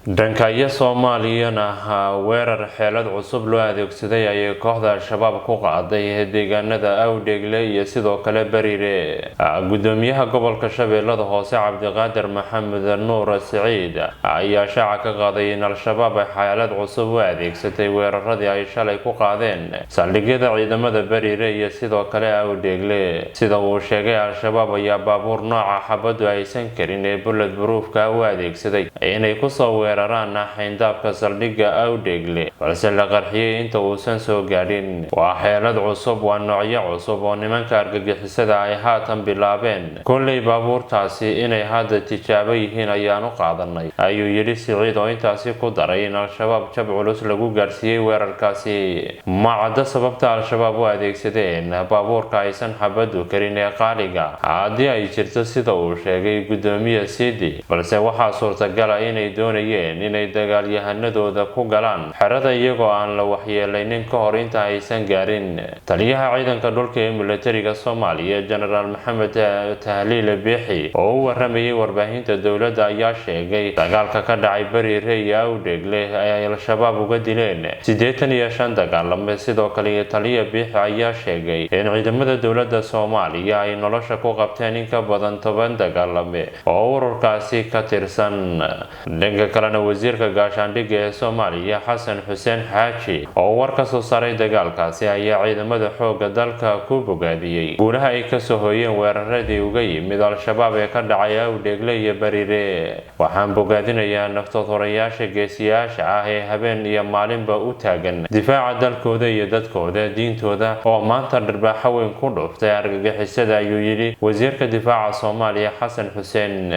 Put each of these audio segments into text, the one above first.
Dhankaya Soomaaliyana weerar xeelad cusub loo adeegsaday ayay kooxda Al-Shabaab ku qaaday deegaanada Awdeegle iyo sidoo kale Bariire. Gudoomiyaha gobolka Shabeellada Hoose Cabdiqaadir Maxamed Nuur Saciid ayaa shaaca ka qaaday in Al-Shabaab ay xeelad cusub u adeegsatay weeraradii ay shalay ku qaadeen saldhigyada ciidamada Bariire iyo sidoo kale Awdeegle. Sida uu sheegay, Al-Shabaab ayaa baabuur nooca xabadu aysan karin ee bullet-proof-ka u adeegsaday inay ku soo xayndaabka saldhigga Awdeegle, balse la qarxiyay inta uusan soo gaadhin. Waa xeelad cusub, waa noocyo cusub oo nimanka argagixisada ay haatan bilaabeen. Kolley baabuurtaasi inay hadda tijaabo yihiin ayaan u qaadanay, ayuu yidhi Saciid oo intaasi ku daray in Al-Shabaab jab culus lagu gaarsiiyey weerarkaasi. Ma cadda sababta Al-Shabaab u adeegsadeen baabuurka aysan xabadu karin ee qaaliga haddii ay jirto sida uu sheegay gudoomiye Sidi, balse waxaa suurtagal ah inay doonayeen inay dagaalyahanadooda ku galaan xerada iyagoo aan la waxyeelaynin ka hor inta aysan gaarin. Taliyaha ciidanka dhulka ee militariga Soomaaliya Generaal Maxamed Tahliil Biixi oo u waramayay warbaahinta dowladda ayaa sheegay dagaalka ka dhacay Bariire iyo Awdeegle ay Al-Shabaab uga dileen 85 dagaalame. Sidoo kale Taliya Biixi ayaa sheegay in ciidamada dowladda Soomaaliya ay nolosha ku qabteen in ka badan 10 dagaalame oo ururkaasi ka tirsan. Dhanka kalena wasiirka gaashaandhigga ee Soomaaliya Xasan Xuseen Xaaji oo war ka soo saaray dagaalkaasi ayaa ciidamada xoogga dalka ku bogaadiyey guulaha ay ka soo hooyeen weeraradii uga yimid Al-Shabaab ee ka dhacay Awdeegle iyo Bariire. Waxaan bogaadinayaa naftoodurayaasha geesiyaasha ah ee habeen iyo maalinba u taagan difaaca dalkooda iyo dadkooda diintooda oo maanta dharbaaxo weyn ku dhuftay argagixisada, ayuu yidhi wasiirka difaaca Soomaaliya Xasan Xuseen.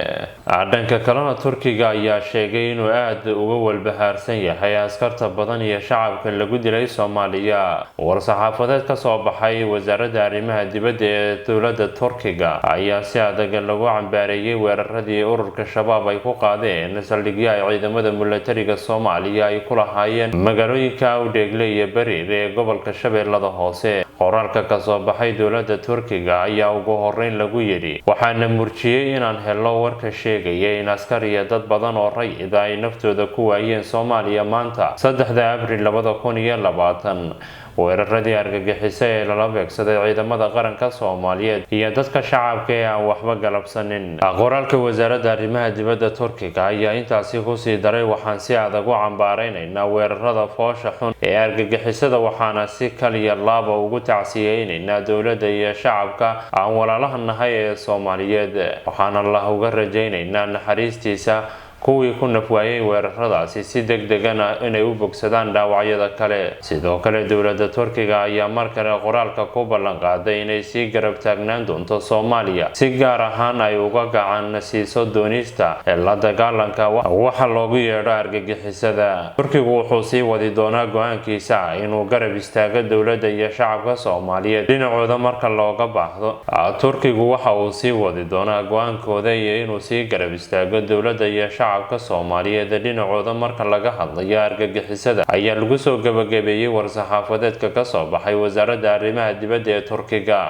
Dhanka kalena Turkiga ayaa sheegay inuu aad uga walbahaarsan yahay askarta badan iyo shacabka lagu dilay Soomaaliya. War-saxaafadeed ka soo baxay wasaaradda arrimaha dibadda ee dowladda Turkiga ayaa si adag lagu cambaareeyay weeraradii ururka Shabaab ay ku qaadeen saldhigyo ay ciidamada militariga Soomaaliya ay ku lahaayeen magaalooyinka Awdeegle iyo Bariire ee gobolka Shabeellada Hoose. Qoraalka ka soo baxay dowladda Turkiga ayaa ugu horreyn lagu yidhi, waxaana murjiyey inaan helno warka sheegaya in askar iyo dad badan oo rayid ay naftooda ku waayeen Soomaaliya maanta 3 Abriil 2020. weeraradii argagixiso ee lala beegsaday ciidamada qaranka Soomaaliyeed iyo dadka shacabka ee aan waxba galabsanin. Qoraalka wasaaradda arrimaha dibadda Turkiga ayaa intaasi ku sii daray, waxaan si adag u cambaareynaa weerarada foosha xun ee argagixisada, waxaana si kaliya laaba ugu tacsiyeynaynaa dowladda iyo shacabka aan walaalaha nahay ee Soomaaliyeed. waxaan Allah uga rajaynaynaa naxariistiisa kuwii ku nafwaayay weeraradaasi si degdegana inay u bogsadaan dhaawacyada kale. Sidoo kale dowladda Turkiga ayaa mar kale qoraalka ku ballan qaaday inay sii garab taagnaan doonto Soomaaliya, si gaar ahaan ay uga gacan siiso doonista la dagaalanka waxa loogu yeedho argagixisada. Turkigu wuxuu sii wadi doonaa go'aankiisa inuu garab istaago dowladda iyo shacabka Soomaaliyeed dhinacooda marka looga baahdo. Turkigu waxa uu sii wadi doonaa go'aankooda iyo inuu sii garab istaago dowladda iyo shacabka Soomaaliyeed dhinacooda marka laga hadlayo argagixisada, ayaa lagu soo gabagabeeyay war-saxaafadeedka ka soo baxay wasaaradda arrimaha dibadda ee Turkiga.